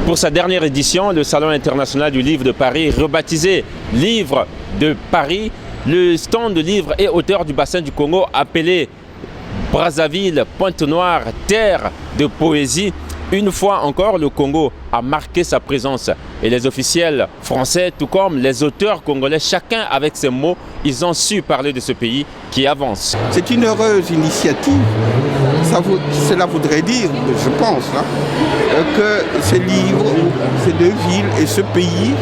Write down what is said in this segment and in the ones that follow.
Pour sa dernière édition, le Salon international du livre de Paris, rebaptisé Livre de Paris, le stand de livres et auteurs du bassin du Congo appelé Brazzaville, Pointe-Noire, terre de poésie. Une fois encore, le Congo a marqué sa présence et les officiels français, tout comme les auteurs congolais, chacun avec ses mots, ils ont su parler de ce pays qui avance. C'est une heureuse initiative. Cela voudrait dire, je pense, que ces livres, ces deux villes et ce pays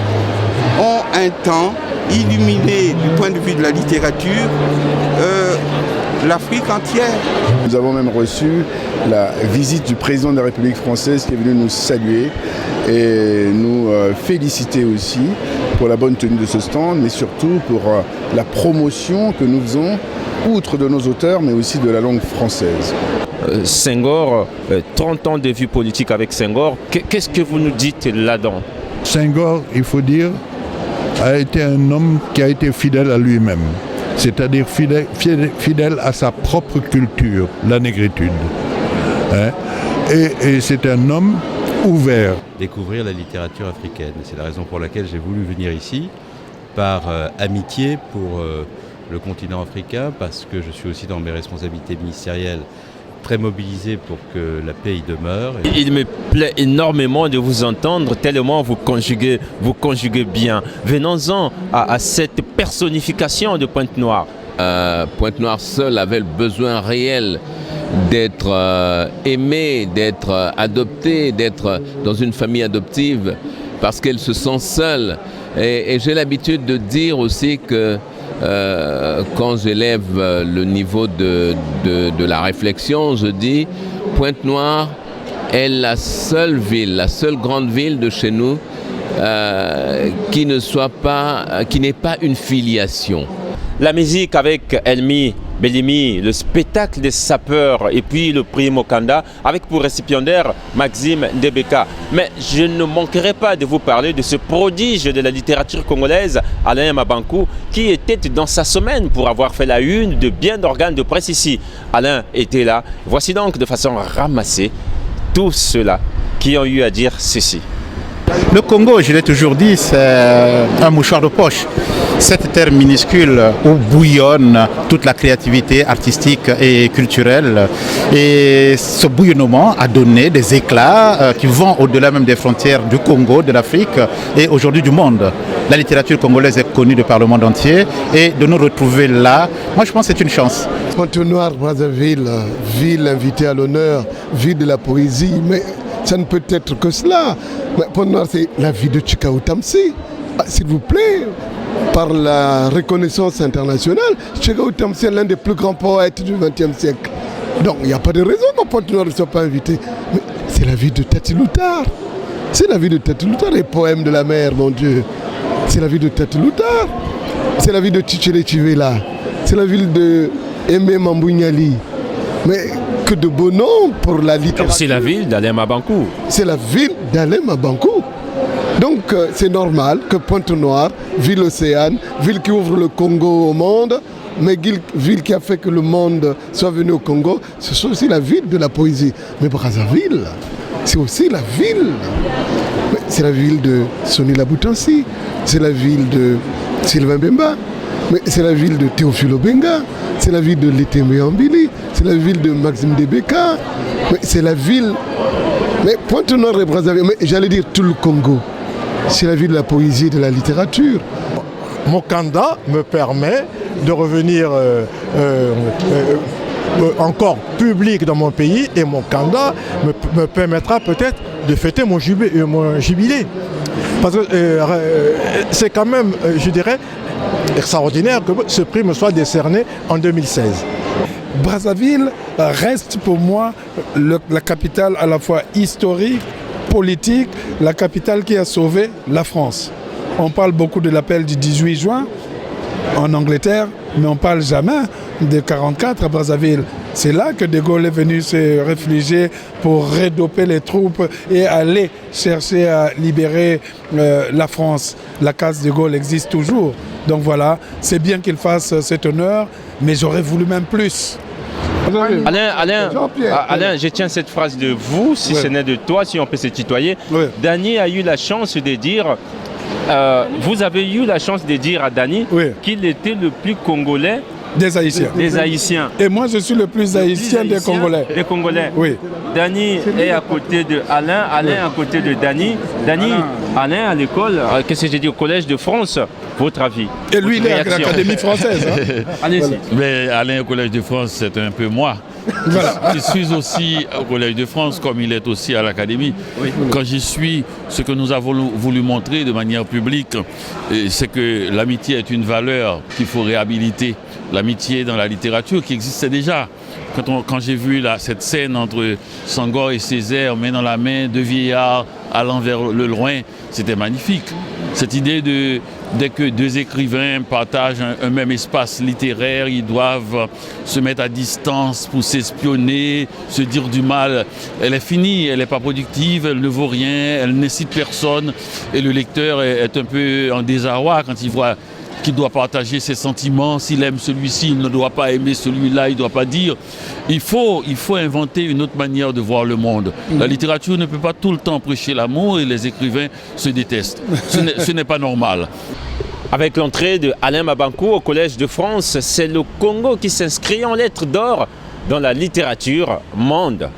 ont un temps illuminé du point de vue de la littérature l'Afrique entière. Nous avons même reçu la visite du président de la République française qui est venu nous saluer et nous féliciter aussi pour la bonne tenue de ce stand, mais surtout pour la promotion que nous faisons, outre de nos auteurs, mais aussi de la langue française. Senghor, 30 ans de vie politique avec Senghor, qu'est-ce que vous nous dites là-dedans? Senghor, il faut dire, a été un homme qui a été fidèle à lui-même. C'est-à-dire fidèle à sa propre culture, la négritude. Et c'est un homme ouvert. Découvrir la littérature africaine. C'est la raison pour laquelle j'ai voulu venir ici, par amitié pour le continent africain, parce que je suis aussi dans mes responsabilités ministérielles très mobilisé pour que la paix y demeure. Il me plaît énormément de vous entendre, tellement vous conjuguez bien. Venons-en à cette personnification de Pointe-Noire. Pointe-Noire seule avait le besoin réel d'être aimée, d'être adoptée, d'être dans une famille adoptive, parce qu'elle se sent seule. Et j'ai l'habitude de dire aussi que quand j'élève le niveau de la réflexion, je dis Pointe-Noire est la seule ville, la seule grande ville de chez nous qui n'ait pas une filiation. La musique avec Elmi Bellimi, le spectacle des sapeurs et puis le prix Mokanda avec pour récipiendaire Maxime Ndebeka. Mais je ne manquerai pas de vous parler de ce prodige de la littérature congolaise, Alain Mabankou, qui était dans sa semaine pour avoir fait la une de bien d'organes de presse ici. Alain était là. Voici donc de façon ramassée tous ceux-là qui ont eu à dire ceci. Le Congo, je l'ai toujours dit, c'est un mouchoir de poche. Cette terre minuscule où bouillonne toute la créativité artistique et culturelle. Et ce bouillonnement a donné des éclats qui vont au-delà même des frontières du Congo, de l'Afrique et aujourd'hui du monde. La littérature congolaise est connue de par le monde entier et de nous retrouver là, moi je pense que c'est une chance. Pointe-Noire, Brazzaville, ville invitée à l'honneur, ville de la poésie, mais ça ne peut être que cela. Pointe-Noire, c'est la vie de Tshikao Tamsi. S'il vous plaît, par la reconnaissance internationale, Tshikao Tamsi est l'un des plus grands poètes du XXe siècle. Donc il n'y a pas de raison que Pointe-Noire ne soit pas invité. Mais c'est la vie de Tati Loutard. C'est la vie de Tati Loutard, les poèmes de la mer, mon Dieu. C'est la vie de Tati Loutard. C'est la vie de Tchitchele Chivela. C'est la ville de Aimé Mambougnali. Mais que de beaux noms pour la littérature. C'est la ville d'Alain Mabankou. C'est la ville d'Alain Mabankou. Donc c'est normal que Pointe-Noire, ville océane, ville qui ouvre le Congo au monde, mais ville qui a fait que le monde soit venu au Congo, ce sont aussi la ville de la poésie. Mais Brazzaville, c'est aussi la ville. C'est la ville de Sonny Laboutansi, c'est la ville de Sylvain Bemba, mais c'est la ville de Théophile Obenga, c'est la ville de Létembe Ambili, c'est la ville de Maxime Ndebeka, mais c'est la ville... Mais Pointe-Noire et Brazzaville, mais j'allais dire tout le Congo, c'est la ville de la poésie et de la littérature. Mokanda me permet de revenir encore public dans mon pays et Mokanda me permettra peut-être de fêter mon jubilé. Parce que c'est quand même, je dirais, extraordinaire que ce prix me soit décerné en 2016. Brazzaville reste pour moi la capitale à la fois historique, politique, la capitale qui a sauvé la France. On parle beaucoup de l'appel du 18 juin en Angleterre, mais on ne parle jamais de 1944 à Brazzaville. C'est là que De Gaulle est venu se réfugier pour redoper les troupes et aller chercher à libérer la France. La case De Gaulle existe toujours. Donc voilà, c'est bien qu'il fasse cet honneur, mais j'aurais voulu même plus. Alain, je tiens cette phrase de vous, si ce n'est de toi, si on peut se tutoyer. Dany a eu la chance de dire, vous avez eu la chance de dire à Dany qu'il était le plus congolais des Haïtiens. Des Haïtiens. Et moi, je suis le plus haïtien des Congolais. Des Congolais. Oui. Dany est à côté de Alain, Alain à côté de Dany. Dany, Alain à l'école, qu'est-ce que j'ai dit, au Collège de France, votre avis? Et lui, il est à l'Académie française. Hein. Allez-y. Mais Alain au Collège de France, c'est un peu moi. Voilà. Je suis aussi au Collège de France comme il est aussi à l'Académie. Oui. Quand j'y suis, ce que nous avons voulu montrer de manière publique, c'est que l'amitié est une valeur qu'il faut réhabiliter. L'amitié dans la littérature qui existait déjà. Quand j'ai vu cette scène entre Senghor et Césaire, main dans la main, deux vieillards allant vers le loin, c'était magnifique. Cette idée dès que deux écrivains partagent un même espace littéraire, ils doivent se mettre à distance pour s'espionner, se dire du mal. Elle est finie, elle n'est pas productive, elle ne vaut rien, elle n'incite personne. Et le lecteur est un peu en désarroi quand il voit qu'il doit partager ses sentiments. S'il aime celui-ci, il ne doit pas aimer celui-là, il ne doit pas dire. Il faut inventer une autre manière de voir le monde. La littérature ne peut pas tout le temps prêcher l'amour et les écrivains se détestent. Ce n'est pas normal. Avec l'entrée de Alain Mabanckou au Collège de France, c'est le Congo qui s'inscrit en lettres d'or dans la littérature monde.